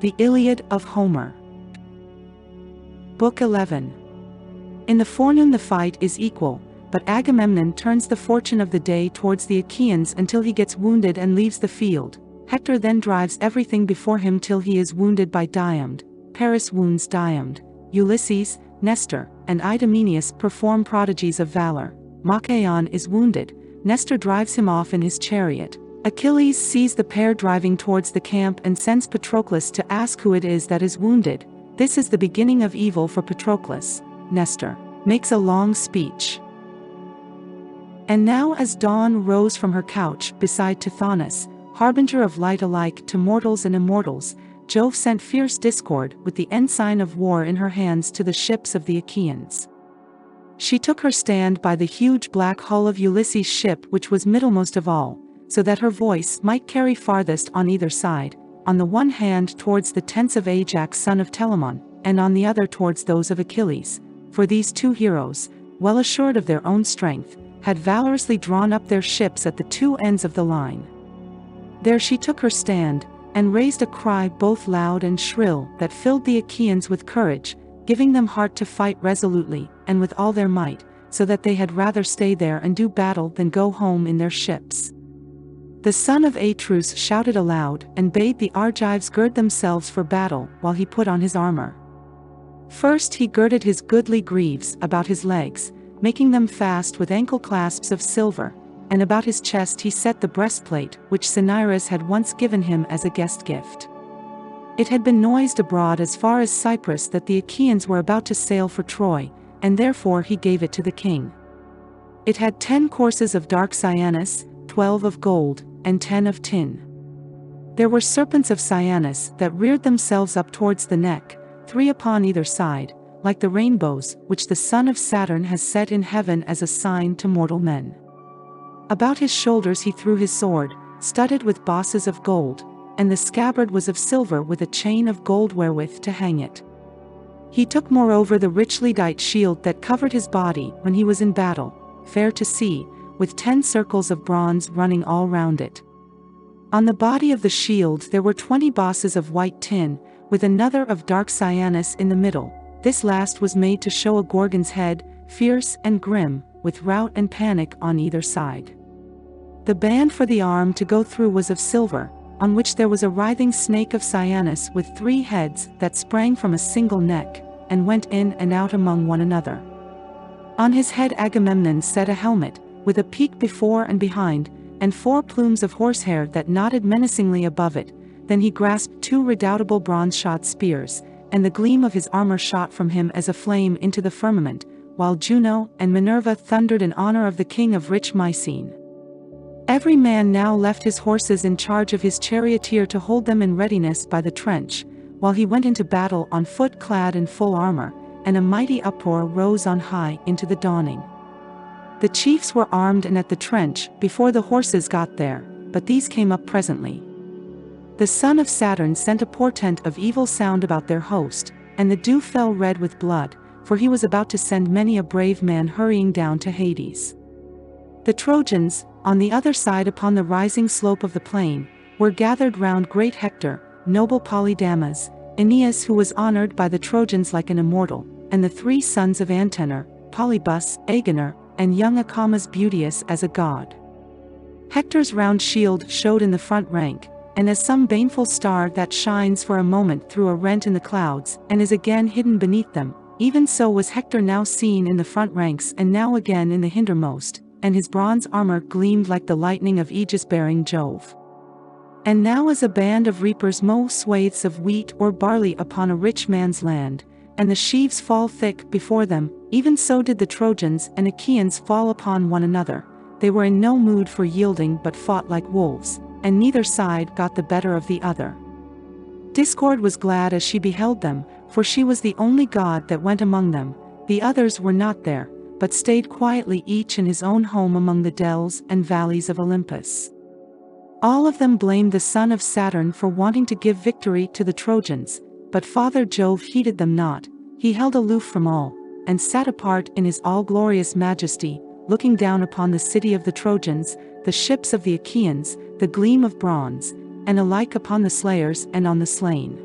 The Iliad of Homer. Book 11. In the forenoon the fight is equal, but Agamemnon turns the fortune of the day towards the Achaeans until he gets wounded and leaves the field. Hector then drives everything before him till he is wounded by Diomed. Paris wounds Diomed. Ulysses, Nestor, and Idomeneus perform prodigies of valor. Machaon is wounded. Nestor drives him off in his chariot. Achilles sees the pair driving towards the camp and sends Patroclus to ask who it is that is wounded. This is the beginning of evil for Patroclus. Nestor makes a long speech. And now as dawn rose from her couch beside Tithonus, harbinger of light alike to mortals and immortals, Jove sent fierce discord with the ensign of war in her hands to the ships of the Achaeans. She took her stand by the huge black hull of Ulysses' ship, which was middlemost of all, so that her voice might carry farthest on either side, on the one hand towards the tents of Ajax son of Telamon, and on the other towards those of Achilles, for these two heroes, well assured of their own strength, had valorously drawn up their ships at the two ends of the line. There she took her stand, and raised a cry both loud and shrill that filled the Achaeans with courage, giving them heart to fight resolutely, and with all their might, so that they had rather stay there and do battle than go home in their ships. The son of Atreus shouted aloud, and bade the Argives gird themselves for battle, while he put on his armor. First he girded his goodly greaves about his legs, making them fast with ankle clasps of silver, and about his chest he set the breastplate which Cinyras had once given him as a guest gift. It had been noised abroad as far as Cyprus that the Achaeans were about to sail for Troy, and therefore he gave it to the king. It had 10 courses of dark cyanus, 12 of gold, and 10 of tin. There were serpents of cyanus that reared themselves up towards the neck, 3 upon either side, like the rainbows which the son of Saturn has set in heaven as a sign to mortal men. About his shoulders he threw his sword, studded with bosses of gold, and the scabbard was of silver with a chain of gold wherewith to hang it. He took moreover the richly dight shield that covered his body when he was in battle, fair to see, with 10 circles of bronze running all round it. On the body of the shield there were 20 bosses of white tin, with another of dark cyanus in the middle. This last was made to show a Gorgon's head, fierce and grim, with rout and panic on either side. The band for the arm to go through was of silver, on which there was a writhing snake of cyanus with 3 heads that sprang from a single neck, and went in and out among one another. On his head Agamemnon set a helmet, with a peak before and behind, and 4 plumes of horsehair that nodded menacingly above it. Then he grasped 2 redoubtable bronze-shod spears, and the gleam of his armor shot from him as a flame into the firmament, while Juno and Minerva thundered in honor of the king of rich Mycenae. Every man now left his horses in charge of his charioteer to hold them in readiness by the trench, while he went into battle on foot clad in full armor, and a mighty uproar rose on high into the dawning. The chiefs were armed and at the trench before the horses got there, but these came up presently. The son of Saturn sent a portent of evil sound about their host, and the dew fell red with blood, for he was about to send many a brave man hurrying down to Hades. The Trojans, on the other side upon the rising slope of the plain, were gathered round great Hector, noble Polydamas, Aeneas who was honored by the Trojans like an immortal, and the 3 sons of Antenor, Polybus, Agenor, and young Acamas beauteous as a god. Hector's round shield showed in the front rank, and as some baneful star that shines for a moment through a rent in the clouds, and is again hidden beneath them, even so was Hector now seen in the front ranks and now again in the hindermost, and his bronze armor gleamed like the lightning of aegis-bearing Jove. And now as a band of reapers mow swathes of wheat or barley upon a rich man's land, and the sheaves fall thick before them, even so did the Trojans and Achaeans fall upon one another. They were in no mood for yielding but fought like wolves, and neither side got the better of the other. Discord was glad as she beheld them, for she was the only god that went among them. The others were not there, but stayed quietly each in his own home among the dells and valleys of Olympus. All of them blamed the son of Saturn for wanting to give victory to the Trojans, but Father Jove heeded them not. He held aloof from all, and sat apart in his all-glorious majesty, looking down upon the city of the Trojans, the ships of the Achaeans, the gleam of bronze, and alike upon the slayers and on the slain.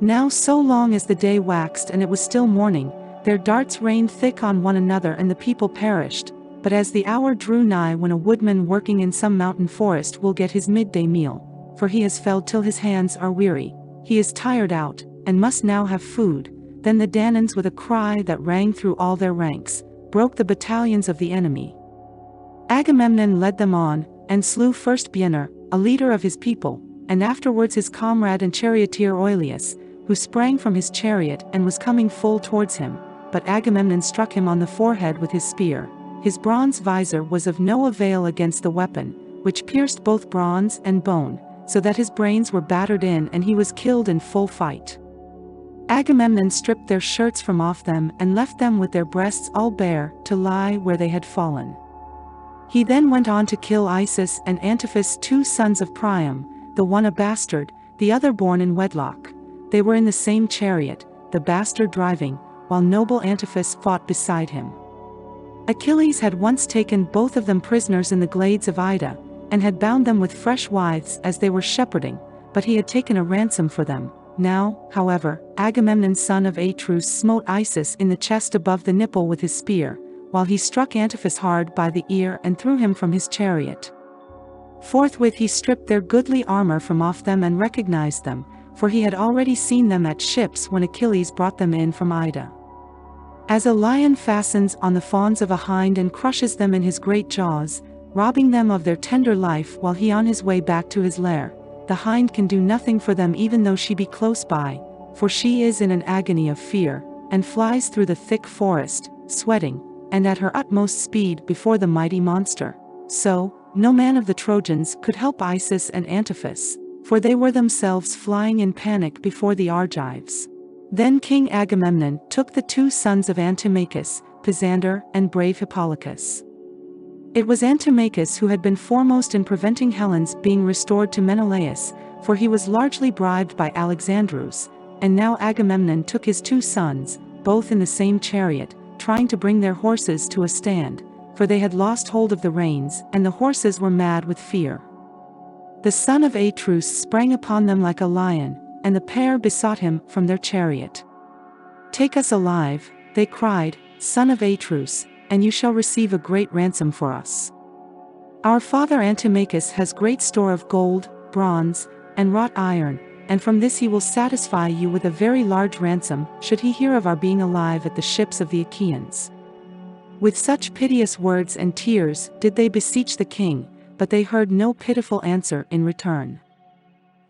Now so long as the day waxed and it was still morning, their darts rained thick on one another and the people perished. But as the hour drew nigh when a woodman working in some mountain forest will get his midday meal, for he has felled till his hands are weary, he is tired out, and must now have food, then the Danaans with a cry that rang through all their ranks, broke the battalions of the enemy. Agamemnon led them on, and slew first Biener, a leader of his people, and afterwards his comrade and charioteer Oileus, who sprang from his chariot and was coming full towards him, but Agamemnon struck him on the forehead with his spear. His bronze visor was of no avail against the weapon, which pierced both bronze and bone, so that his brains were battered in and he was killed in full fight. Agamemnon stripped their shirts from off them and left them with their breasts all bare, to lie where they had fallen. He then went on to kill Isus and Antiphus, 2 sons of Priam, the one a bastard, the other born in wedlock. They were in the same chariot, the bastard driving, while noble Antiphus fought beside him. Achilles had once taken both of them prisoners in the glades of Ida, and had bound them with fresh withes as they were shepherding, but he had taken a ransom for them. Now, however, Agamemnon son of Atreus smote Isus in the chest above the nipple with his spear, while he struck Antiphus hard by the ear and threw him from his chariot. Forthwith he stripped their goodly armor from off them and recognized them, for he had already seen them at ships when Achilles brought them in from Ida. As a lion fastens on the fawns of a hind and crushes them in his great jaws, robbing them of their tender life while he on his way back to his lair, the hind can do nothing for them even though she be close by, for she is in an agony of fear, and flies through the thick forest, sweating, and at her utmost speed before the mighty monster. So, no man of the Trojans could help Isus and Antiphus, for they were themselves flying in panic before the Argives. Then King Agamemnon took the 2 sons of Antimachus, Pisander and brave Hippolochus. It was Antimachus who had been foremost in preventing Helen's being restored to Menelaus, for he was largely bribed by Alexandrus, and now Agamemnon took his 2 sons, both in the same chariot, trying to bring their horses to a stand, for they had lost hold of the reins, and the horses were mad with fear. The son of Atreus sprang upon them like a lion, and the pair besought him from their chariot. "Take us alive," they cried, "son of Atreus, and you shall receive a great ransom for us. Our father Antimachus has great store of gold, bronze, and wrought iron, and from this he will satisfy you with a very large ransom, should he hear of our being alive at the ships of the Achaeans." With such piteous words and tears did they beseech the king, but they heard no pitiful answer in return.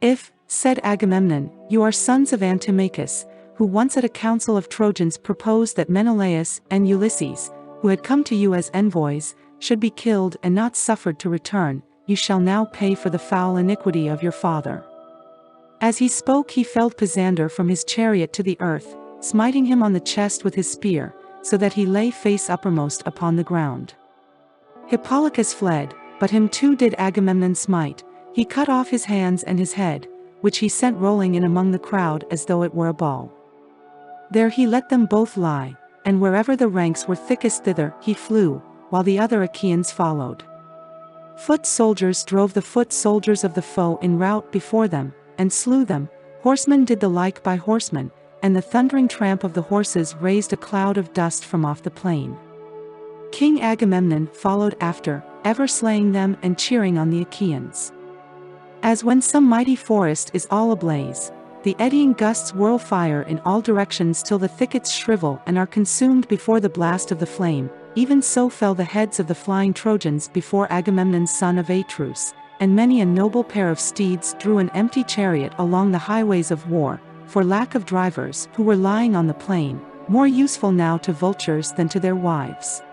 "If," said Agamemnon, "you are sons of Antimachus, who once at a council of Trojans proposed that Menelaus and Ulysses, who had come to you as envoys, should be killed and not suffered to return, you shall now pay for the foul iniquity of your father." As he spoke he felled Pisander from his chariot to the earth, smiting him on the chest with his spear, so that he lay face uppermost upon the ground. Hippolochus fled, but him too did Agamemnon smite. He cut off his hands and his head, which he sent rolling in among the crowd as though it were a ball. There he let them both lie, and wherever the ranks were thickest thither he flew, while the other Achaeans followed. Foot soldiers drove the foot soldiers of the foe in rout before them, and slew them. Horsemen did the like by horsemen, and the thundering tramp of the horses raised a cloud of dust from off the plain. King Agamemnon followed after, ever slaying them and cheering on the Achaeans. As when some mighty forest is all ablaze, the eddying gusts whirl fire in all directions till the thickets shrivel and are consumed before the blast of the flame, even so fell the heads of the flying Trojans before Agamemnon son of Atreus, and many a noble pair of steeds drew an empty chariot along the highways of war, for lack of drivers, who were lying on the plain, more useful now to vultures than to their wives.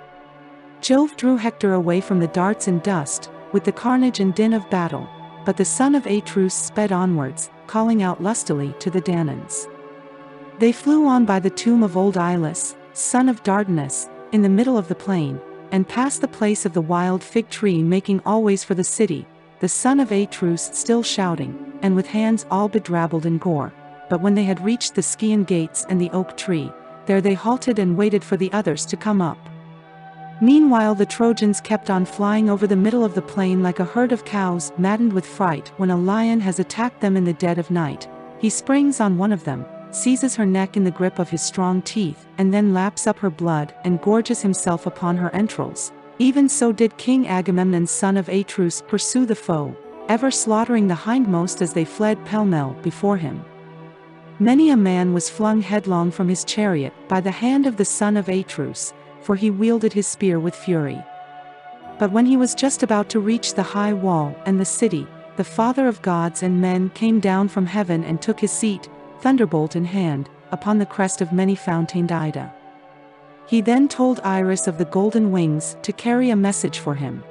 Jove drew Hector away from the darts and dust, with the carnage and din of battle, but the son of Atreus sped onwards, calling out lustily to the Danaans. They flew on by the tomb of old Ilus, son of Dardanus, in the middle of the plain, and past the place of the wild fig tree, making always for the city, the son of Atreus still shouting, and with hands all bedrabbled in gore. But when they had reached the Scaean gates and the oak tree, there they halted and waited for the others to come up. Meanwhile the Trojans kept on flying over the middle of the plain like a herd of cows maddened with fright when a lion has attacked them in the dead of night. He springs on one of them, seizes her neck in the grip of his strong teeth, and then laps up her blood and gorges himself upon her entrails. Even so did King Agamemnon son of Atreus pursue the foe, ever slaughtering the hindmost as they fled pell-mell before him. Many a man was flung headlong from his chariot by the hand of the son of Atreus, for he wielded his spear with fury. But when he was just about to reach the high wall and the city, the Father of gods and men came down from heaven and took his seat, thunderbolt in hand, upon the crest of many-fountained Ida. He then told Iris of the golden wings to carry a message for him.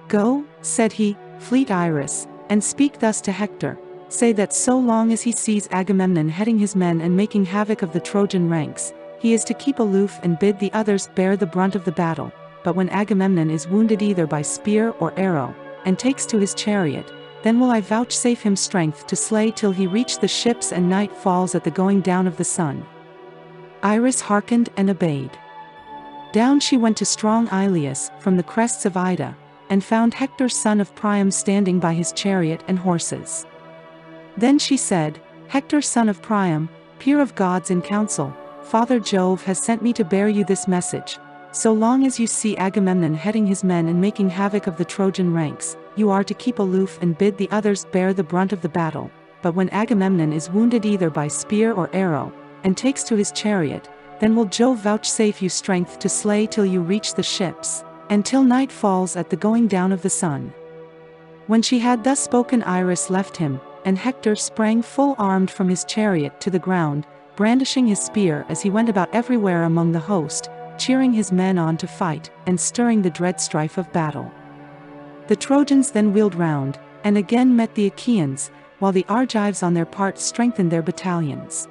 "Go," said he, "fleet Iris, and speak thus to Hector. Say that so long as he sees Agamemnon heading his men and making havoc of the Trojan ranks, he is to keep aloof and bid the others bear the brunt of the battle. But when Agamemnon is wounded either by spear or arrow, and takes to his chariot, then will I vouchsafe him strength to slay till he reach the ships and night falls at the going down of the sun." Iris hearkened and obeyed. Down she went to strong Ilias from the crests of Ida, and found Hector son of Priam standing by his chariot and horses. Then she said, "Hector son of Priam, peer of gods in council, Father Jove has sent me to bear you this message. So long as you see Agamemnon heading his men and making havoc of the Trojan ranks, you are to keep aloof and bid the others bear the brunt of the battle. But when Agamemnon is wounded either by spear or arrow, and takes to his chariot, then will Jove vouchsafe you strength to slay till you reach the ships, and till night falls at the going down of the sun." When she had thus spoken, Iris left him, and Hector sprang full armed from his chariot to the ground, brandishing his spear as he went about everywhere among the host, cheering his men on to fight, and stirring the dread strife of battle. The Trojans then wheeled round, and again met the Achaeans, while the Argives on their part strengthened their battalions.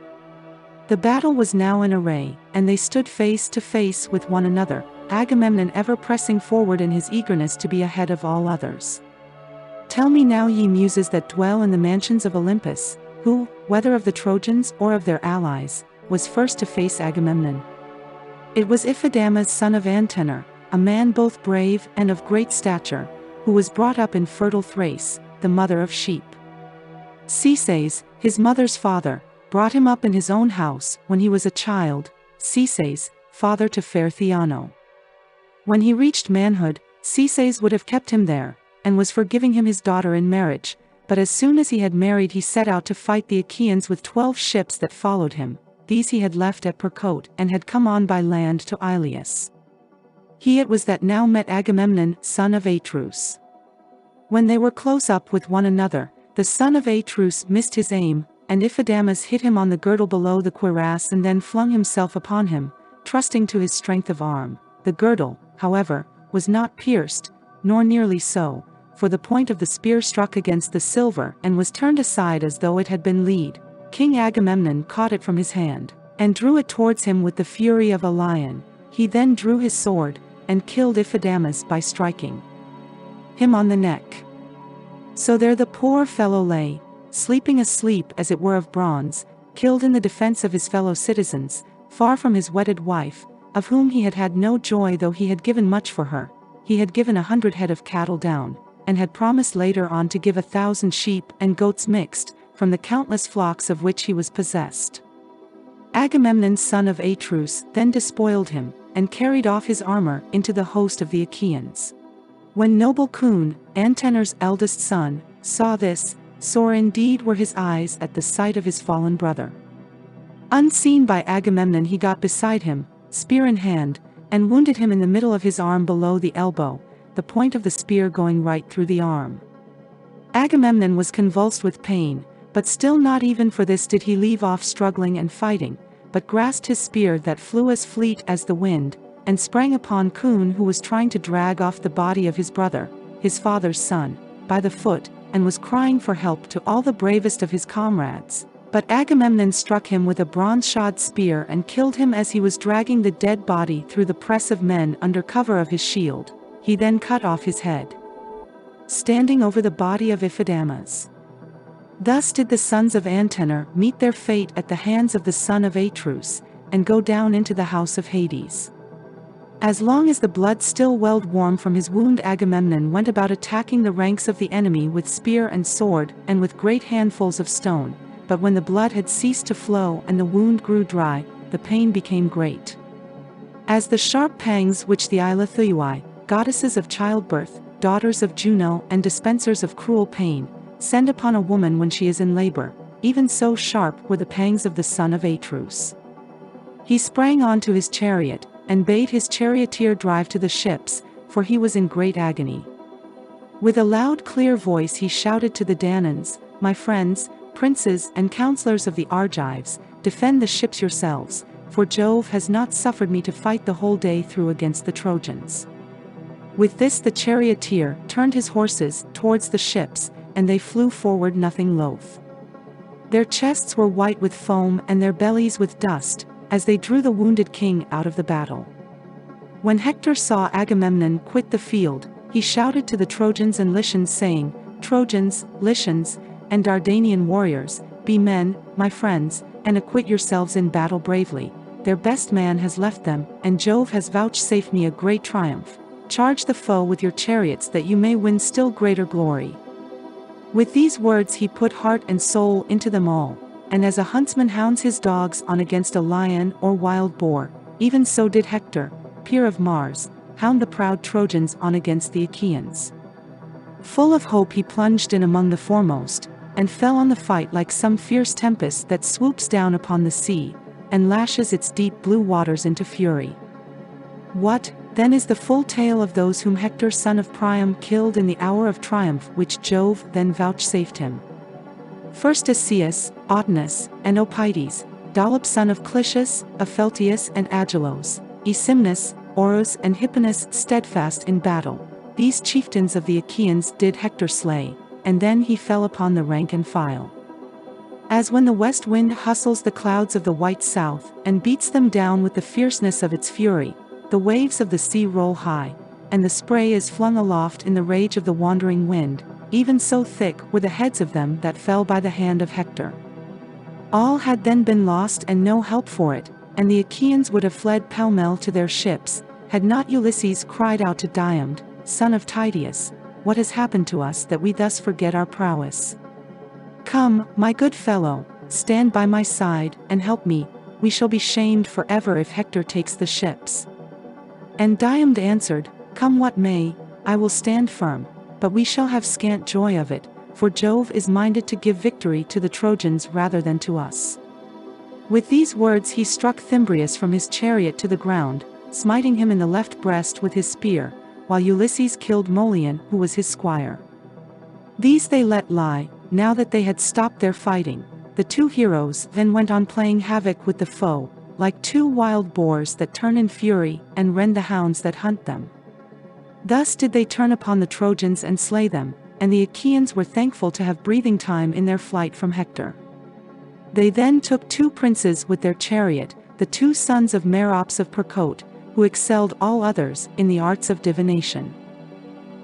The battle was now in array, and they stood face to face with one another, Agamemnon ever pressing forward in his eagerness to be ahead of all others. "Tell me now, ye muses that dwell in the mansions of Olympus, who, whether of the Trojans or of their allies, was first to face Agamemnon?" It was Iphidamas son of Antenor, a man both brave and of great stature, who was brought up in fertile Thrace, the mother of sheep. Cises, his mother's father, brought him up in his own house when he was a child, Cises, father to fair Theano. When he reached manhood, Cises would have kept him there, and was for giving him his daughter in marriage, but as soon as he had married he set out to fight the Achaeans with 12 ships that followed him. These he had left at Percote and had come on by land to Ilias. He it was that now met Agamemnon son of Atreus. When they were close up with one another, the son of Atreus missed his aim, and Iphidamas hit him on the girdle below the cuirass and then flung himself upon him, trusting to his strength of arm. The girdle, however, was not pierced, nor nearly so, for the point of the spear struck against the silver and was turned aside as though it had been lead. King Agamemnon caught it from his hand, and drew it towards him with the fury of a lion. He then drew his sword, and killed Iphidamas by striking him on the neck. So there the poor fellow lay, sleeping a sleep as it were of bronze, killed in the defense of his fellow citizens, far from his wedded wife, of whom he had had no joy though he had given much for her. He had given 100 head of cattle down, and had promised later on to give 1,000 sheep and goats mixed, from the countless flocks of which he was possessed. Agamemnon son of Atreus then despoiled him, and carried off his armor into the host of the Achaeans. When noble Coon, Antenor's eldest son, saw this, sore indeed were his eyes at the sight of his fallen brother. Unseen by Agamemnon he got beside him, spear in hand, and wounded him in the middle of his arm below the elbow, the point of the spear going right through the arm. Agamemnon was convulsed with pain, but still not even for this did he leave off struggling and fighting, but grasped his spear that flew as fleet as the wind, and sprang upon Coon, who was trying to drag off the body of his brother, his father's son, by the foot, and was crying for help to all the bravest of his comrades. But Agamemnon struck him with a bronze-shod spear and killed him as he was dragging the dead body through the press of men under cover of his shield. He then cut off his head, standing over the body of Iphidamas. Thus did the sons of Antenor meet their fate at the hands of the son of Atreus, and go down into the house of Hades. As long as the blood still welled warm from his wound, Agamemnon went about attacking the ranks of the enemy with spear and sword, and with great handfuls of stone, but when the blood had ceased to flow and the wound grew dry, the pain became great. As the sharp pangs which the Eileithyoi, goddesses of childbirth, daughters of Juno and dispensers of cruel pain, send upon a woman when she is in labor, even so sharp were the pangs of the son of Atreus. He sprang on to his chariot, and bade his charioteer drive to the ships, for he was in great agony. With a loud clear voice he shouted to the Danaans, "My friends, princes and counselors of the Argives, defend the ships yourselves, for Jove has not suffered me to fight the whole day through against the Trojans." With this the charioteer turned his horses towards the ships, and they flew forward nothing loath. Their chests were white with foam and their bellies with dust, as they drew the wounded king out of the battle. When Hector saw Agamemnon quit the field, he shouted to the Trojans and Lycians saying, "Trojans, Lycians, and Dardanian warriors, be men, my friends, and acquit yourselves in battle bravely. Their best man has left them, and Jove has vouchsafed me a great triumph. Charge the foe with your chariots that you may win still greater glory." With these words he put heart and soul into them all, and as a huntsman hounds his dogs on against a lion or wild boar, even so did Hector, peer of Mars, hound the proud Trojans on against the Achaeans. Full of hope he plunged in among the foremost, and fell on the fight like some fierce tempest that swoops down upon the sea, and lashes its deep blue waters into fury. What, then, is the full tale of those whom Hector son of Priam killed in the hour of triumph which Jove then vouchsafed him? First Asius, Autonus, and Opites, Dolops son of Clitius, Opheltius and Agelos, Aesymnus, Orus and Hipponus steadfast in battle. These chieftains of the Achaeans did Hector slay, and then he fell upon the rank and file. As when the west wind hustles the clouds of the white south, and beats them down with the fierceness of its fury, the waves of the sea roll high, and the spray is flung aloft in the rage of the wandering wind, even so thick were the heads of them that fell by the hand of Hector. All had then been lost and no help for it, and the Achaeans would have fled pell-mell to their ships, had not Ulysses cried out to Diomed, son of Tydeus, "What has happened to us that we thus forget our prowess? Come, my good fellow, stand by my side, and help me, we shall be shamed forever if Hector takes the ships." And Diomed answered, "Come what may, I will stand firm, but we shall have scant joy of it, for Jove is minded to give victory to the Trojans rather than to us." With these words he struck Thymbraeus from his chariot to the ground, smiting him in the left breast with his spear, while Ulysses killed Molion, who was his squire. These they let lie. Now that they had stopped their fighting, the two heroes then went on playing havoc with the foe, like two wild boars that turn in fury and rend the hounds that hunt them. Thus did they turn upon the Trojans and slay them, and the Achaeans were thankful to have breathing time in their flight from Hector. They then took two princes with their chariot, the two sons of Merops of Percote, who excelled all others in the arts of divination.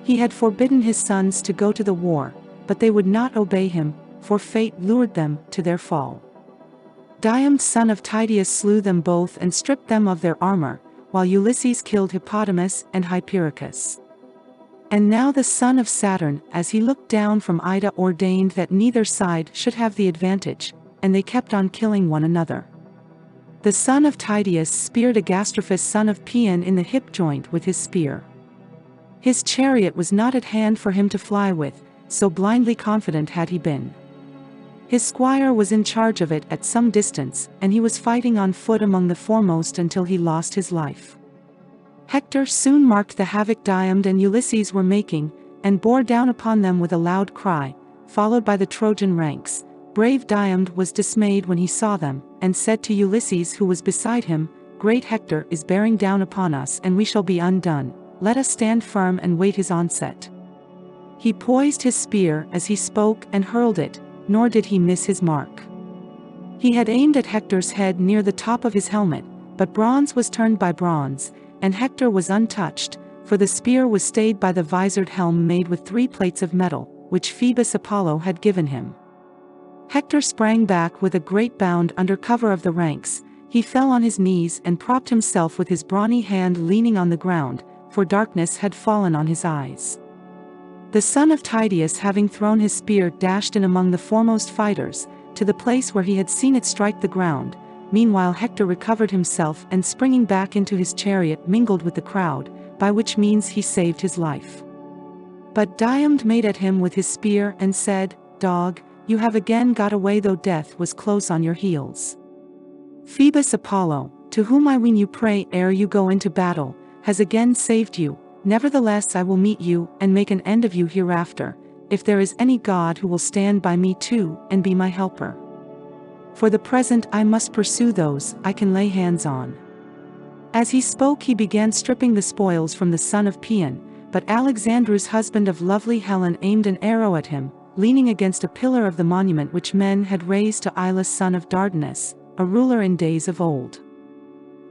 He had forbidden his sons to go to the war, but they would not obey him, for fate lured them to their fall. Diomed son of Tydeus slew them both and stripped them of their armor, while Ulysses killed Hippodamus and Hypericus. And now the son of Saturn, as he looked down from Ida, ordained that neither side should have the advantage, and they kept on killing one another. The son of Tydeus speared Agastrophus son of Paeon in the hip joint with his spear. His chariot was not at hand for him to fly with, so blindly confident had he been. His squire was in charge of it at some distance, and he was fighting on foot among the foremost until he lost his life. Hector soon marked the havoc Diomed and Ulysses were making, and bore down upon them with a loud cry, followed by the Trojan ranks. Brave Diomed was dismayed when he saw them, and said to Ulysses who was beside him, "Great Hector is bearing down upon us and we shall be undone. Let us stand firm and wait his onset." He poised his spear as he spoke and hurled it, nor did he miss his mark. He had aimed at Hector's head near the top of his helmet, but bronze was turned by bronze, and Hector was untouched, for the spear was stayed by the visored helm made with 3 plates of metal, which Phoebus Apollo had given him. Hector sprang back with a great bound under cover of the ranks. He fell on his knees and propped himself with his brawny hand leaning on the ground, for darkness had fallen on his eyes. The son of Tydeus, having thrown his spear, dashed in among the foremost fighters, to the place where he had seen it strike the ground. Meanwhile Hector recovered himself and springing back into his chariot mingled with the crowd, by which means he saved his life. But Diomed made at him with his spear and said, "Dog, you have again got away though death was close on your heels. Phoebus Apollo, to whom I ween you pray ere you go into battle, has again saved you. Nevertheless I will meet you and make an end of you hereafter, if there is any god who will stand by me too and be my helper. For the present I must pursue those I can lay hands on." As he spoke he began stripping the spoils from the son of Paeon, but Alexandru's husband of lovely Helen aimed an arrow at him, leaning against a pillar of the monument which men had raised to Ilus son of Dardanus, a ruler in days of old.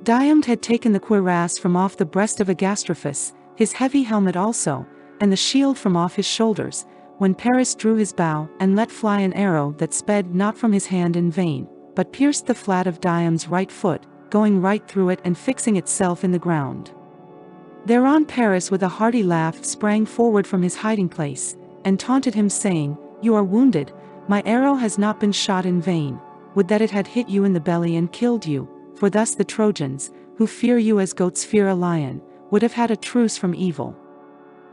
Diomed had taken the cuirass from off the breast of Agastrophus, his heavy helmet also, and the shield from off his shoulders, when Paris drew his bow and let fly an arrow that sped not from his hand in vain, but pierced the flat of Diomed's right foot, going right through it and fixing itself in the ground. Thereon Paris with a hearty laugh sprang forward from his hiding place, and taunted him saying, "You are wounded, my arrow has not been shot in vain, would that it had hit you in the belly and killed you, for thus the Trojans, who fear you as goats fear a lion, would have had a truce from evil."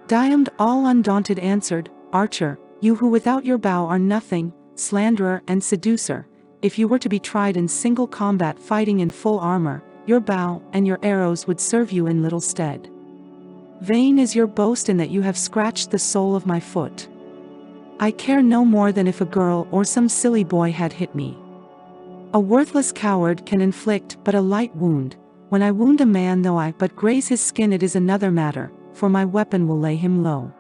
Diomed all undaunted answered, "Archer, you who without your bow are nothing, slanderer and seducer, if you were to be tried in single combat fighting in full armor, your bow and your arrows would serve you in little stead. Vain is your boast in that you have scratched the sole of my foot. I care no more than if a girl or some silly boy had hit me. A worthless coward can inflict but a light wound. When I wound a man though I but graze his skin it is another matter, for my weapon will lay him low.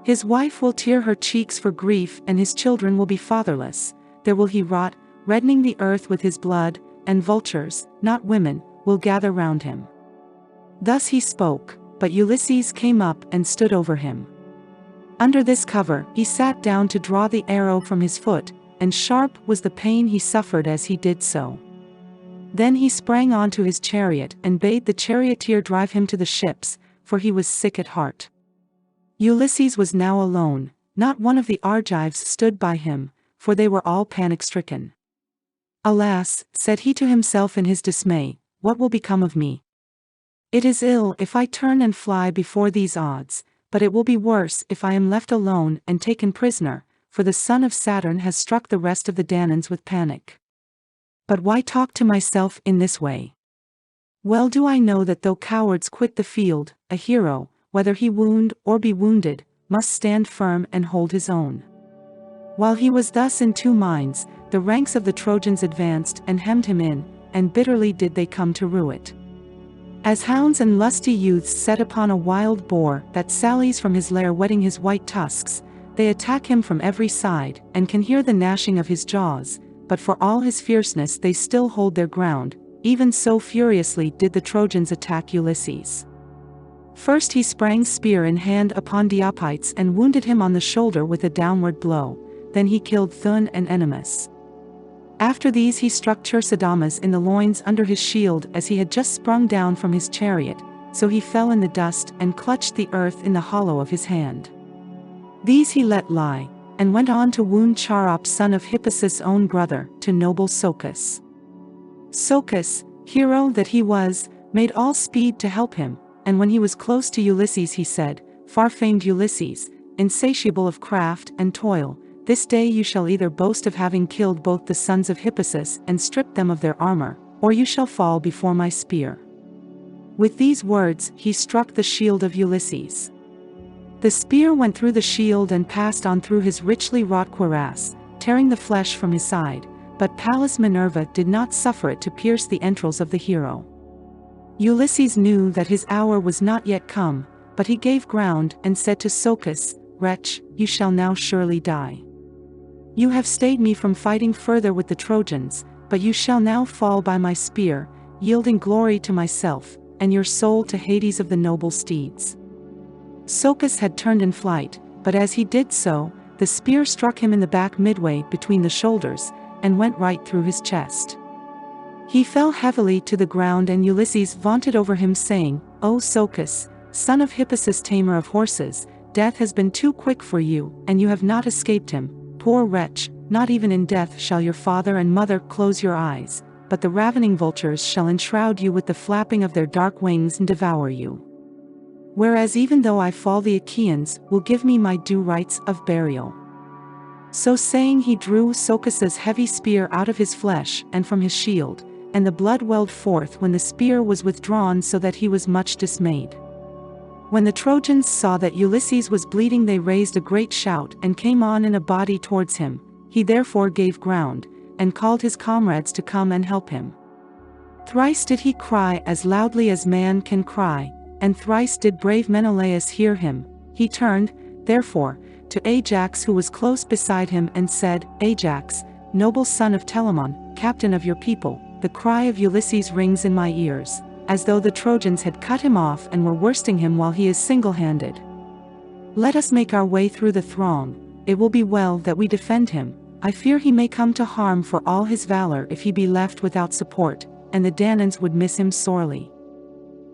His wife will tear her cheeks for grief and his children will be fatherless, there will he rot, reddening the earth with his blood, and vultures, not women, will gather round him." Thus he spoke, but Ulysses came up and stood over him. Under this cover he sat down to draw the arrow from his foot, and sharp was the pain he suffered as he did so. Then he sprang on to his chariot and bade the charioteer drive him to the ships, for he was sick at heart. Ulysses was now alone, not one of the Argives stood by him, for they were all panic-stricken. "Alas," said he to himself in his dismay, "what will become of me? It is ill if I turn and fly before these odds, but it will be worse if I am left alone and taken prisoner, for the son of Saturn has struck the rest of the Danaans with panic. But why talk to myself in this way? Well do I know that though cowards quit the field, a hero, whether he wound or be wounded, must stand firm and hold his own." While he was thus in two minds, the ranks of the Trojans advanced and hemmed him in, and bitterly did they come to rue it. As hounds and lusty youths set upon a wild boar that sallies from his lair whetting his white tusks, they attack him from every side, and can hear the gnashing of his jaws, but for all his fierceness they still hold their ground, even so furiously did the Trojans attack Ulysses. First he sprang spear in hand upon Diopites and wounded him on the shoulder with a downward blow, then he killed Thun and Ennomus. After these he struck Chersidamas in the loins under his shield as he had just sprung down from his chariot, so he fell in the dust and clutched the earth in the hollow of his hand. These he let lie, and went on to wound Charops son of Hippasus' own brother, to noble Socus. Socus, hero that he was, made all speed to help him, and when he was close to Ulysses he said, "Far-famed Ulysses, insatiable of craft and toil, this day you shall either boast of having killed both the sons of Hippasus and stripped them of their armor, or you shall fall before my spear." With these words he struck the shield of Ulysses. The spear went through the shield and passed on through his richly wrought cuirass, tearing the flesh from his side, but Pallas Minerva did not suffer it to pierce the entrails of the hero. Ulysses knew that his hour was not yet come, but he gave ground and said to Socus, "Wretch, you shall now surely die. You have stayed me from fighting further with the Trojans, but you shall now fall by my spear, yielding glory to myself, and your soul to Hades of the noble steeds." Socus had turned in flight, but as he did so, the spear struck him in the back midway between the shoulders, and went right through his chest. He fell heavily to the ground and Ulysses vaunted over him saying, "O Socus, son of Hippasus tamer of horses, death has been too quick for you, and you have not escaped him. Poor wretch, not even in death shall your father and mother close your eyes, but the ravening vultures shall enshroud you with the flapping of their dark wings and devour you. Whereas even though I fall, the Achaeans will give me my due rights of burial." So saying, he drew Socus's heavy spear out of his flesh and from his shield, and the blood welled forth when the spear was withdrawn, so that he was much dismayed. When the Trojans saw that Ulysses was bleeding, they raised a great shout and came on in a body towards him. He therefore gave ground, and called his comrades to come and help him. Thrice did he cry as loudly as man can cry, and thrice did brave Menelaus hear him. He turned, therefore, to Ajax, who was close beside him, and said, "Ajax, noble son of Telamon, captain of your people, the cry of Ulysses rings in my ears, as though the Trojans had cut him off and were worsting him while he is single-handed. Let us make our way through the throng, it will be well that we defend him. I fear he may come to harm for all his valor if he be left without support, and the Danaans would miss him sorely."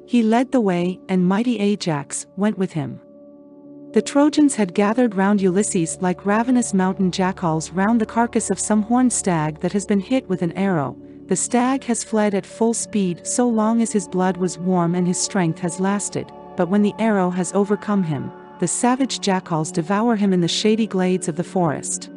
He led the way, and mighty Ajax went with him. The Trojans had gathered round Ulysses like ravenous mountain jackals round the carcass of some horned stag that has been hit with an arrow. The stag has fled at full speed so long as his blood was warm and his strength has lasted, but when the arrow has overcome him, the savage jackals devour him in the shady glades of the forest.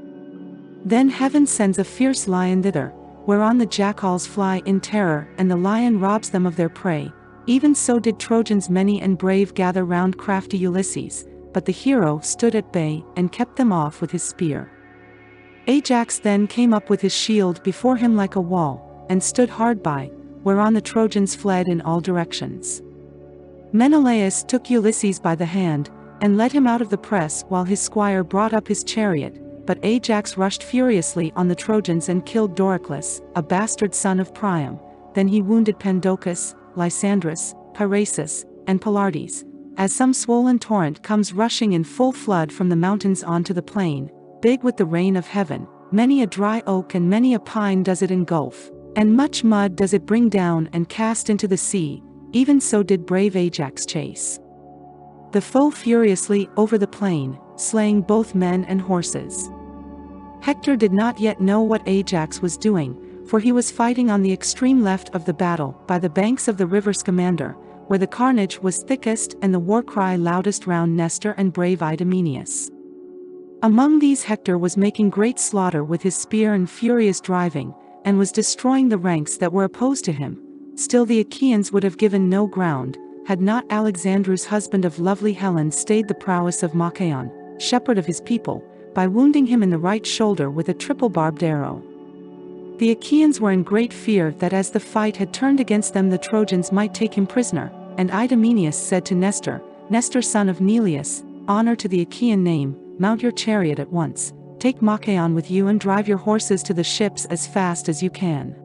Then heaven sends a fierce lion thither, whereon the jackals fly in terror, and the lion robs them of their prey. Even so did Trojans many and brave gather round crafty Ulysses, but the hero stood at bay and kept them off with his spear. Ajax then came up with his shield before him like a wall, and stood hard by, whereon the Trojans fled in all directions. Menelaus took Ulysses by the hand, and led him out of the press while his squire brought up his chariot, but Ajax rushed furiously on the Trojans and killed Doricles, a bastard son of Priam. Then he wounded Pandocus, Lysandrus, Piraeus, and Pylades. As some swollen torrent comes rushing in full flood from the mountains onto the plain, big with the rain of heaven, many a dry oak and many a pine does it engulf, and much mud does it bring down and cast into the sea, even so did brave Ajax chase the foe furiously over the plain, slaying both men and horses. Hector did not yet know what Ajax was doing, for he was fighting on the extreme left of the battle, by the banks of the river Scamander, where the carnage was thickest and the war cry loudest round Nestor and brave Idomeneus. Among these Hector was making great slaughter with his spear and furious driving, and was destroying the ranks that were opposed to him. Still the Achaeans would have given no ground, had not Alexandru's husband of lovely Helen stayed the prowess of Machaon, shepherd of his people, by wounding him in the right shoulder with a triple-barbed arrow. The Achaeans were in great fear that as the fight had turned against them the Trojans might take him prisoner, and Idomeneus said to Nestor, "Nestor son of Neleus, honor to the Achaean name, mount your chariot at once, take Machaon with you and drive your horses to the ships as fast as you can.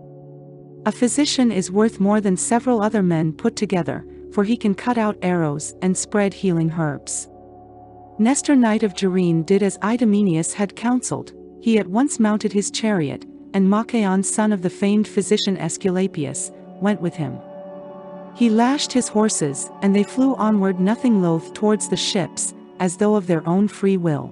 A physician is worth more than several other men put together, for he can cut out arrows and spread healing herbs." Nestor knight of Gerene did as Idomeneus had counseled. He at once mounted his chariot, and Machaon son of the famed physician Aesculapius went with him. He lashed his horses, and they flew onward nothing loath towards the ships, as though of their own free will.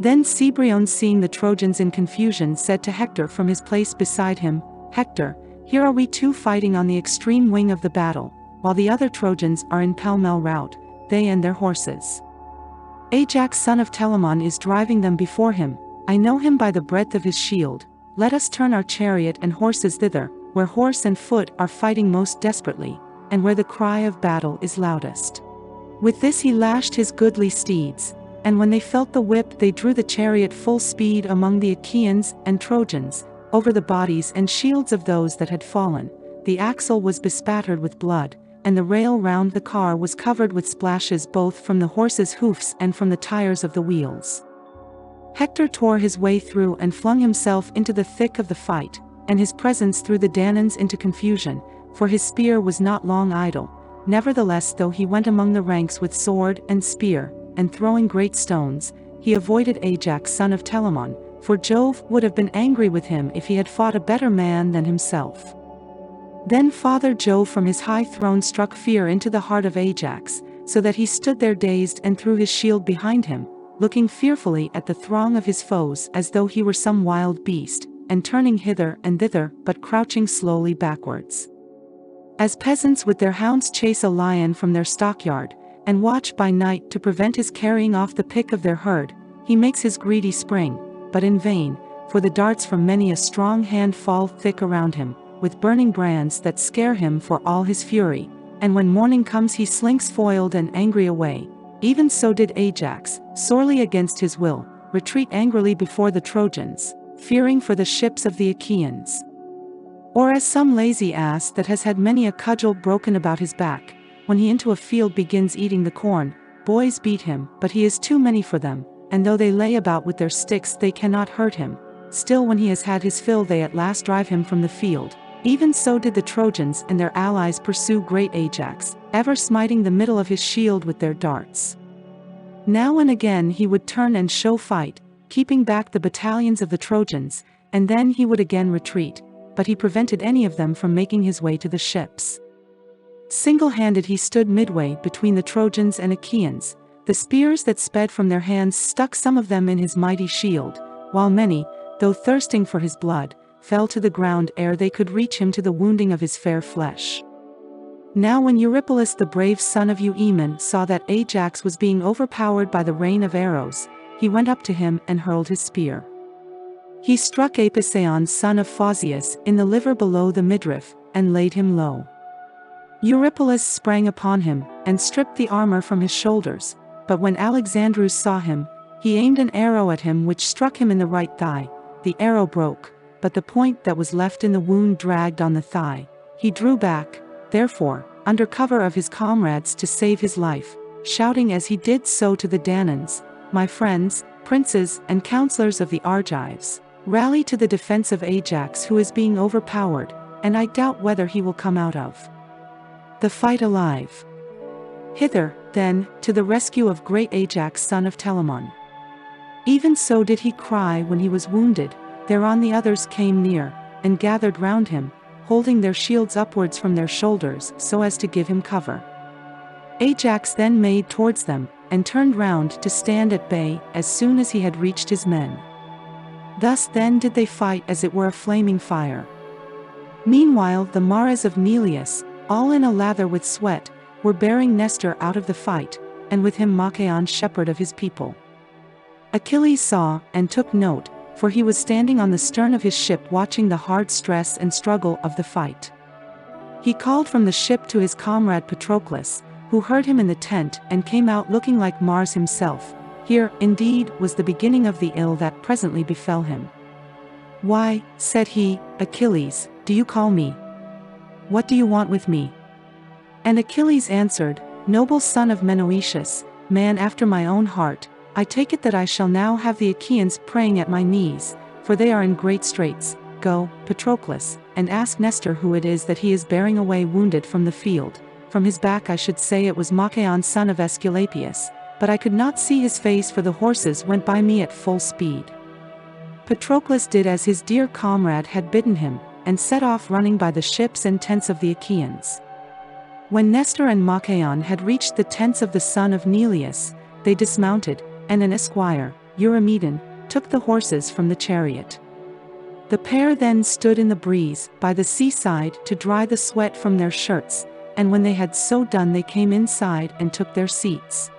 Then Cebriones, seeing the Trojans in confusion, said to Hector from his place beside him, "Hector, here are we two fighting on the extreme wing of the battle, while the other Trojans are in pell-mell rout, they and their horses. Ajax son of Telamon is driving them before him. I know him by the breadth of his shield. Let us turn our chariot and horses thither, where horse and foot are fighting most desperately, and where the cry of battle is loudest." With this he lashed his goodly steeds, and when they felt the whip they drew the chariot full speed among the Achaeans and Trojans, over the bodies and shields of those that had fallen. The axle was bespattered with blood, and the rail round the car was covered with splashes both from the horses' hoofs and from the tires of the wheels. Hector tore his way through and flung himself into the thick of the fight, and his presence threw the Danaans into confusion, for his spear was not long idle. Nevertheless, though he went among the ranks with sword and spear, and throwing great stones, he avoided Ajax son of Telamon, for Jove would have been angry with him if he had fought a better man than himself. Then Father Jove from his high throne struck fear into the heart of Ajax, so that he stood there dazed and threw his shield behind him. looking fearfully at the throng of his foes as though he were some wild beast, and turning hither and thither but crouching slowly backwards. As peasants with their hounds chase a lion from their stockyard, and watch by night to prevent his carrying off the pick of their herd, he makes his greedy spring, but in vain, for the darts from many a strong hand fall thick around him, with burning brands that scare him for all his fury, and when morning comes he slinks foiled and angry away. Even so did Ajax, sorely against his will, retreat angrily before the Trojans, fearing for the ships of the Achaeans. Or as some lazy ass that has had many a cudgel broken about his back, when he into a field begins eating the corn, boys beat him, but he is too many for them, and though they lay about with their sticks they cannot hurt him, still when he has had his fill they at last drive him from the field. Even so did the Trojans and their allies pursue great Ajax, ever smiting the middle of his shield with their darts. Now and again he would turn and show fight, keeping back the battalions of the Trojans, and then he would again retreat, but he prevented any of them from making his way to the ships. Single-handed he stood midway between the Trojans and Achaeans. The spears that sped from their hands stuck some of them in his mighty shield, while many, though thirsting for his blood, fell to the ground ere they could reach him to the wounding of his fair flesh. Now when Eurypylus the brave son of Euaemon saw that Ajax was being overpowered by the rain of arrows, he went up to him and hurled his spear. He struck Apisaon son of Phausias in the liver below the midriff, and laid him low. Eurypylus sprang upon him, and stripped the armor from his shoulders, but when Alexandrus saw him, he aimed an arrow at him which struck him in the right thigh. The arrow broke, but the point that was left in the wound dragged on the thigh. He drew back, therefore, under cover of his comrades to save his life, shouting as he did so to the Danaans, "My friends, princes and counselors of the Argives, rally to the defense of Ajax who is being overpowered, and I doubt whether he will come out of the fight alive. Hither, then, to the rescue of great Ajax son of Telamon." Even so did he cry when he was wounded. Thereon the others came near, and gathered round him, holding their shields upwards from their shoulders so as to give him cover. Ajax then made towards them, and turned round to stand at bay as soon as he had reached his men. Thus then did they fight as it were a flaming fire. Meanwhile the Mares of Neleus, all in a lather with sweat, were bearing Nestor out of the fight, and with him Machaon shepherd of his people. Achilles saw, and took note, for he was standing on the stern of his ship watching the hard stress and struggle of the fight. He called from the ship to his comrade Patroclus, who heard him in the tent and came out looking like Mars himself. Here, indeed, was the beginning of the ill that presently befell him. "Why," said he, "Achilles, do you call me? What do you want with me?" And Achilles answered, "Noble son of Menoetius, man after my own heart, I take it that I shall now have the Achaeans praying at my knees, for they are in great straits. Go, Patroclus, and ask Nestor who it is that he is bearing away wounded from the field. From his back I should say it was Machaon son of Aesculapius, but I could not see his face for the horses went by me at full speed." Patroclus did as his dear comrade had bidden him, and set off running by the ships and tents of the Achaeans. When Nestor and Machaon had reached the tents of the son of Neleus, they dismounted, and an esquire, Eurymedon, took the horses from the chariot. The pair then stood in the breeze, by the seaside, to dry the sweat from their shirts, and when they had so done they came inside and took their seats.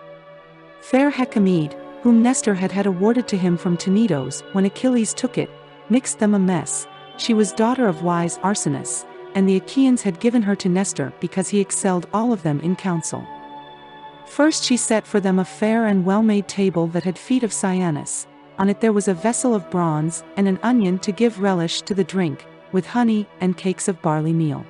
Fair Hecamede, whom Nestor had awarded to him from Tenedos when Achilles took it, mixed them a mess. She was daughter of wise Arsinus, and the Achaeans had given her to Nestor because he excelled all of them in counsel. First she set for them a fair and well-made table that had feet of cyanus. On it there was a vessel of bronze, and an onion to give relish to the drink, with honey and cakes of barley meal.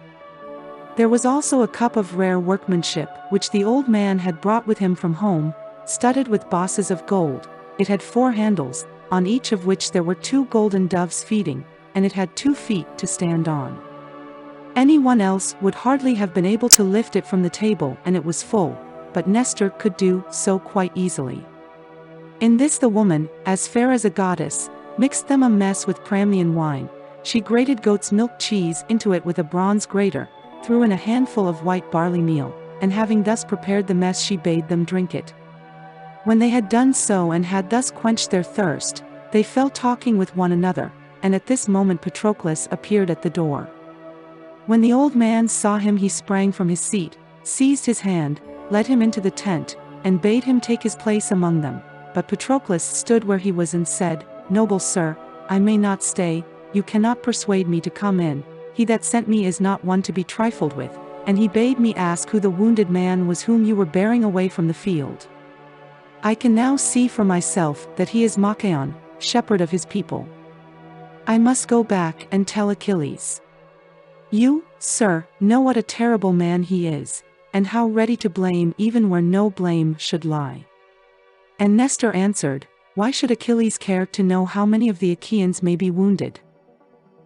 There was also a cup of rare workmanship, which the old man had brought with him from home, studded with bosses of gold. It had 4 handles, on each of which there were 2 golden doves feeding, and it had 2 feet to stand on. Anyone else would hardly have been able to lift it from the table, and it was full, but Nestor could do so quite easily. In this the woman, as fair as a goddess, mixed them a mess with Pramnian wine. She grated goat's milk cheese into it with a bronze grater, threw in a handful of white barley meal, and having thus prepared the mess she bade them drink it. When they had done so and had thus quenched their thirst, they fell talking with one another, and at this moment Patroclus appeared at the door. When the old man saw him, he sprang from his seat, seized his hand, led him into the tent, and bade him take his place among them. But Patroclus stood where he was and said, "Noble sir, I may not stay, you cannot persuade me to come in, he that sent me is not one to be trifled with, and he bade me ask who the wounded man was whom you were bearing away from the field. I can now see for myself that he is Machaon, shepherd of his people. I must go back and tell Achilles. You, sir, know what a terrible man he is, and how ready to blame even where no blame should lie." And Nestor answered, "Why should Achilles care to know how many of the Achaeans may be wounded?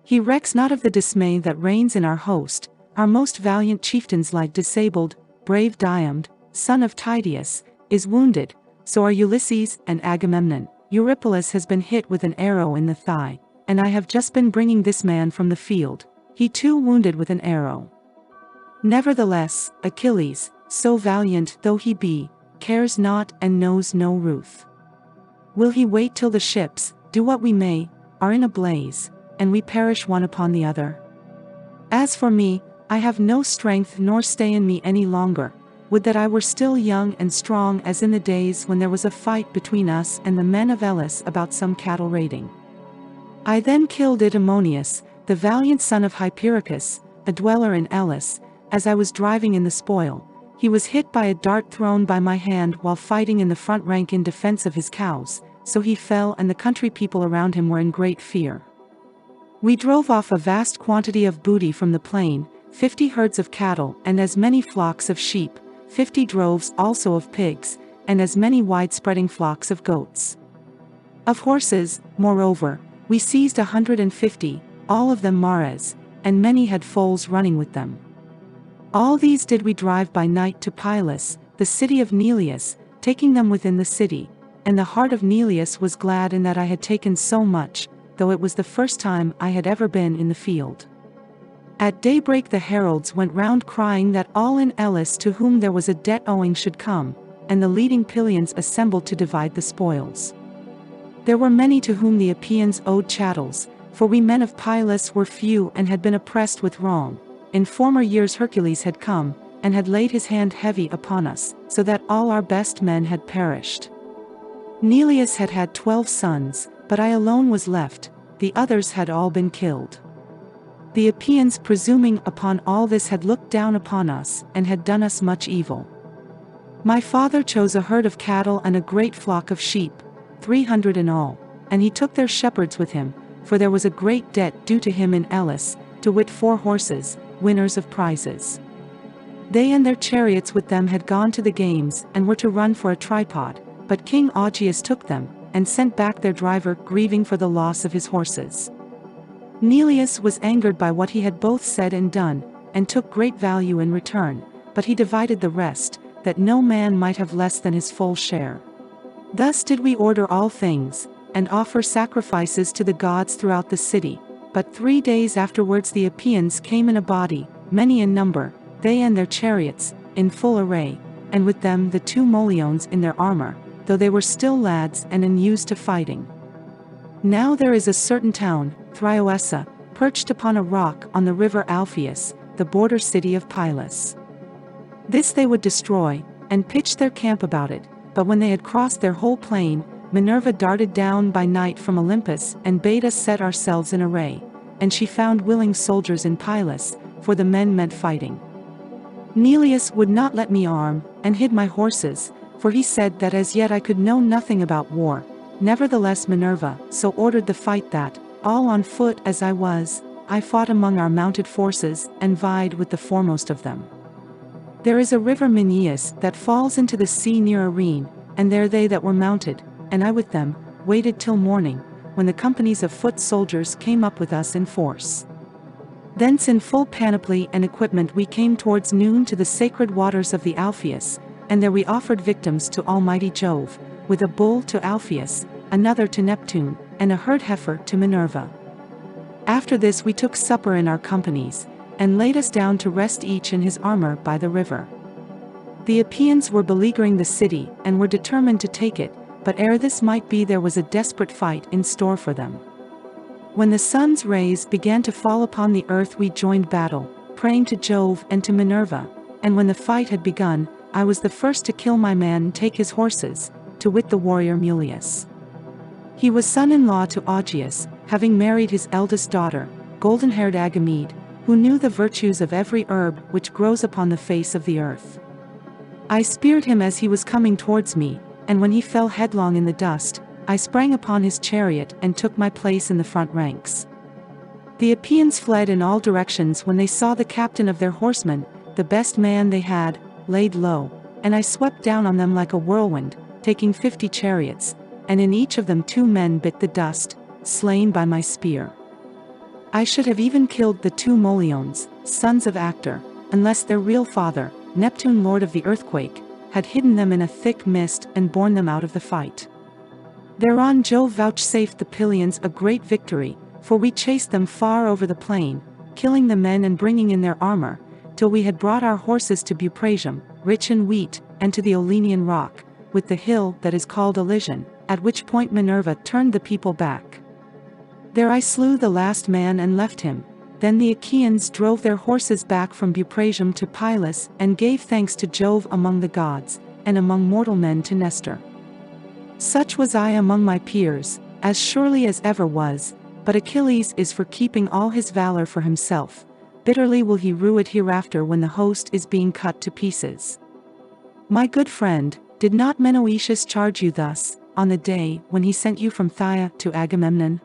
He recks not of the dismay that reigns in our host. Our most valiant chieftains lie disabled, brave Diomed, son of Tydeus, is wounded, so are Ulysses and Agamemnon. Eurypylus has been hit with an arrow in the thigh, and I have just been bringing this man from the field, he too wounded with an arrow. Nevertheless, Achilles, so valiant though he be, cares not and knows no ruth. Will he wait till the ships, do what we may, are in a blaze, and we perish one upon the other? As for me, I have no strength nor stay in me any longer. Would that I were still young and strong as in the days when there was a fight between us and the men of Elis about some cattle raiding. I then killed Itymoneus, the valiant son of Hypericus, a dweller in Elis, as I was driving in the spoil. He was hit by a dart thrown by my hand while fighting in the front rank in defense of his cows, so he fell and the country people around him were in great fear. We drove off a vast quantity of booty from the plain, 50 herds of cattle and as many flocks of sheep, 50 droves also of pigs, and as many wide-spreading flocks of goats. Of horses, moreover, we seized 150, all of them mares, and many had foals running with them. All these did we drive by night to Pylus, the city of Neleus, taking them within the city, and the heart of Neleus was glad in that I had taken so much, though it was the first time I had ever been in the field. At daybreak the heralds went round crying that all in Elis to whom there was a debt owing should come, and the leading Pylians assembled to divide the spoils. There were many to whom the Achaeans owed chattels, for we men of Pylus were few and had been oppressed with wrong. In former years Hercules had come, and had laid his hand heavy upon us, so that all our best men had perished. Neleus had had 12 sons, but I alone was left, the others had all been killed. The Achaeans, presuming upon all this, had looked down upon us, and had done us much evil. My father chose a herd of cattle and a great flock of sheep, 300 in all, and he took their shepherds with him, for there was a great debt due to him in Elis, to wit 4 horses, winners of prizes. They and their chariots with them had gone to the games, and were to run for a tripod, but King Achaeans took them, and sent back their driver, grieving for the loss of his horses. Neleus was angered by what he had both said and done, and took great value in return, but he divided the rest, that no man might have less than his full share. Thus did we order all things, and offer sacrifices to the gods throughout the city. But 3 days afterwards the Achaeans came in a body, many in number, they and their chariots, in full array, and with them the 2 Moliones in their armor, though they were still lads and unused to fighting. Now there is a certain town, Thryoessa, perched upon a rock on the river Alpheus, the border city of Pylus. This they would destroy, and pitched their camp about it, but when they had crossed their whole plain, Minerva darted down by night from Olympus and bade us set ourselves in array, and she found willing soldiers in Pylus, for the men meant fighting. Neleus would not let me arm, and hid my horses, for he said that as yet I could know nothing about war. Nevertheless Minerva so ordered the fight that, all on foot as I was, I fought among our mounted forces, and vied with the foremost of them. There is a river Mineus that falls into the sea near Arene, and there they that were mounted, and I with them, waited till morning, when the companies of foot soldiers came up with us in force. Thence in full panoply and equipment we came towards noon to the sacred waters of the Alpheus, and there we offered victims to Almighty Jove, with a bull to Alpheus, another to Neptune, and a herd heifer to Minerva. After this we took supper in our companies, and laid us down to rest each in his armor by the river. The Achaeans were beleaguering the city, and were determined to take it, but ere this might be there was a desperate fight in store for them. When the sun's rays began to fall upon the earth we joined battle, praying to Jove and to Minerva, and when the fight had begun, I was the first to kill my man and take his horses, to wit the warrior Mulius. He was son-in-law to Augeas, having married his eldest daughter, golden-haired Agamemnon, who knew the virtues of every herb which grows upon the face of the earth. I speared him as he was coming towards me, and when he fell headlong in the dust, I sprang upon his chariot and took my place in the front ranks. The Achaeans fled in all directions when they saw the captain of their horsemen, the best man they had, laid low, and I swept down on them like a whirlwind, taking 50 chariots, and in each of them 2 men bit the dust, slain by my spear. I should have even killed the 2 Moliones, sons of Actor, unless their real father, Neptune lord of the earthquake, had hidden them in a thick mist and borne them out of the fight. Thereon Jove vouchsafed the Pylians a great victory, for we chased them far over the plain, killing the men and bringing in their armor, till we had brought our horses to Buprasium, rich in wheat, and to the Olenian rock, with the hill that is called Elysian, at which point Minerva turned the people back. There I slew the last man and left him. Then the Achaeans drove their horses back from Buprasium to Pylos, and gave thanks to Jove among the gods, and among mortal men to Nestor. Such was I among my peers, as surely as ever was, but Achilles is for keeping all his valor for himself. Bitterly will he rue it hereafter when the host is being cut to pieces. My good friend, did not Menoetius charge you thus, on the day when he sent you from Phthia to Agamemnon?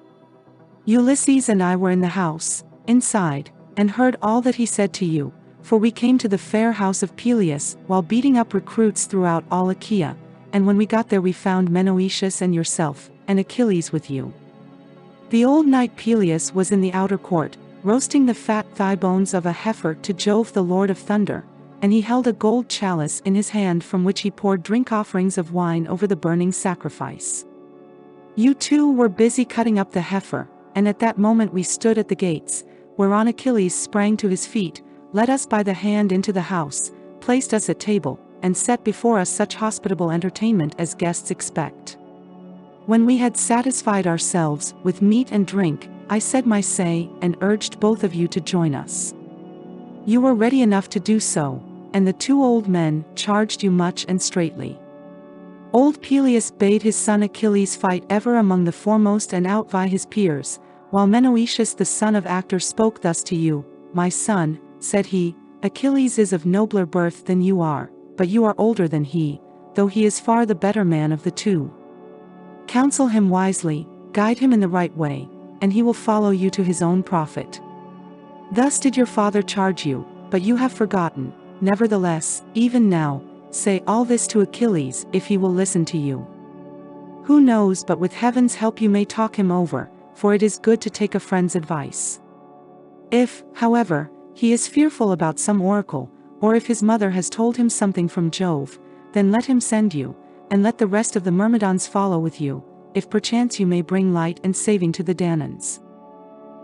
Ulysses and I were in the house, inside, and heard all that he said to you, for we came to the fair house of Peleus while beating up recruits throughout all Achaea, and when we got there we found Menoetius and yourself, and Achilles with you. The old knight Peleus was in the outer court, roasting the fat thigh bones of a heifer to Jove the Lord of Thunder, and he held a gold chalice in his hand from which he poured drink offerings of wine over the burning sacrifice. You two were busy cutting up the heifer, and at that moment we stood at the gates, whereon Achilles sprang to his feet, led us by the hand into the house, placed us at table, and set before us such hospitable entertainment as guests expect. When we had satisfied ourselves with meat and drink, I said my say and urged both of you to join us. You were ready enough to do so, and the 2 old men charged you much and straitly. Old Peleus bade his son Achilles fight ever among the foremost and outvie his peers, while Menoetius the son of Actor spoke thus to you, my son, said he, Achilles is of nobler birth than you are, but you are older than he, though he is far the better man of the 2. Counsel him wisely, guide him in the right way, and he will follow you to his own profit. Thus did your father charge you, but you have forgotten. Nevertheless, even now, say all this to Achilles if he will listen to you. Who knows but with heaven's help you may talk him over, for it is good to take a friend's advice. If, however, he is fearful about some oracle, or if his mother has told him something from Jove, then let him send you, and let the rest of the Myrmidons follow with you, if perchance you may bring light and saving to the Danaans.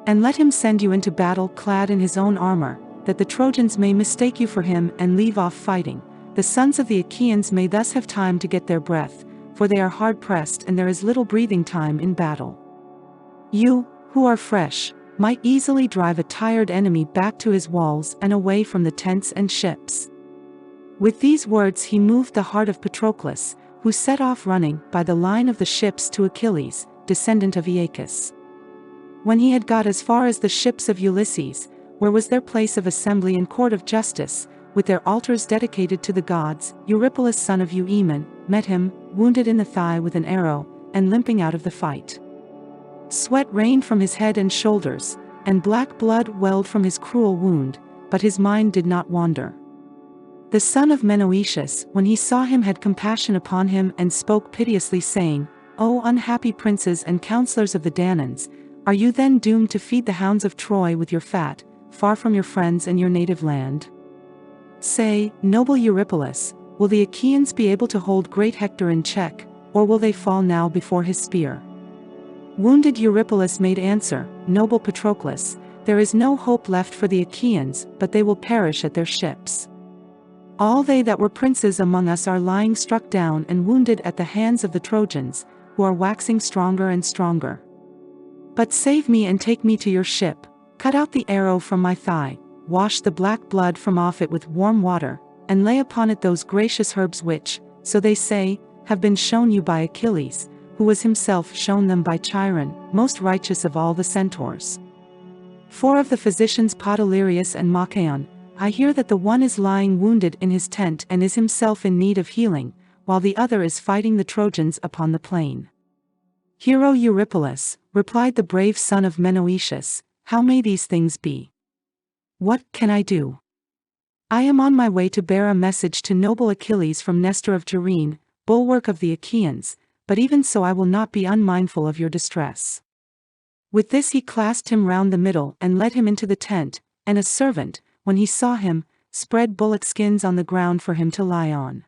And let him send you into battle clad in his own armor, that the Trojans may mistake you for him and leave off fighting. The sons of the Achaeans may thus have time to get their breath, for they are hard pressed and there is little breathing time in battle. You, who are fresh, might easily drive a tired enemy back to his walls and away from the tents and ships. With these words he moved the heart of Patroclus, who set off running by the line of the ships to Achilles, descendant of Aeacus. When he had got as far as the ships of Ulysses, where was their place of assembly and court of justice, with their altars dedicated to the gods, Eurypylus son of Euaemon met him, wounded in the thigh with an arrow, and limping out of the fight. Sweat rained from his head and shoulders, and black blood welled from his cruel wound, but his mind did not wander. The son of Menoetius, when he saw him, had compassion upon him and spoke piteously, saying, O unhappy princes and counselors of the Danaans, are you then doomed to feed the hounds of Troy with your fat, far from your friends and your native land? Say, noble Eurypylus, will the Achaeans be able to hold great Hector in check, or will they fall now before his spear? Wounded Eurypylus made answer, Noble Patroclus, there is no hope left for the Achaeans, but they will perish at their ships. All they that were princes among us are lying struck down and wounded at the hands of the Trojans, who are waxing stronger and stronger. But save me and take me to your ship, cut out the arrow from my thigh, wash the black blood from off it with warm water, and lay upon it those gracious herbs which, so they say, have been shown you by Achilles, who was himself shown them by Chiron, most righteous of all the centaurs. For of the physicians Podalirius and Machaon, I hear that the one is lying wounded in his tent and is himself in need of healing, while the other is fighting the Trojans upon the plain. Hero Eurypylus, replied the brave son of Menoetius, how may these things be? What can I do? I am on my way to bear a message to noble Achilles from Nestor of Gerene, bulwark of the Achaeans, but even so I will not be unmindful of your distress. With this he clasped him round the middle and led him into the tent, and a servant, when he saw him, spread bullock skins on the ground for him to lie on.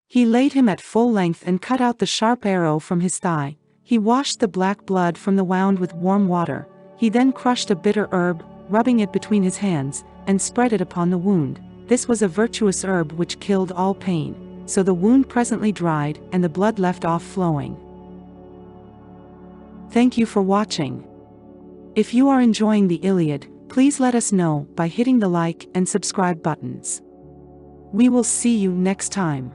He laid him at full length and cut out the sharp arrow from his thigh. He washed the black blood from the wound with warm water. He then crushed a bitter herb, rubbing it between his hands, and spread it upon the wound. This was a virtuous herb which killed all pain, so the wound presently dried and the blood left off flowing. Thank you for watching. If you are enjoying the Iliad, please let us know by hitting the like and subscribe buttons. We will see you next time.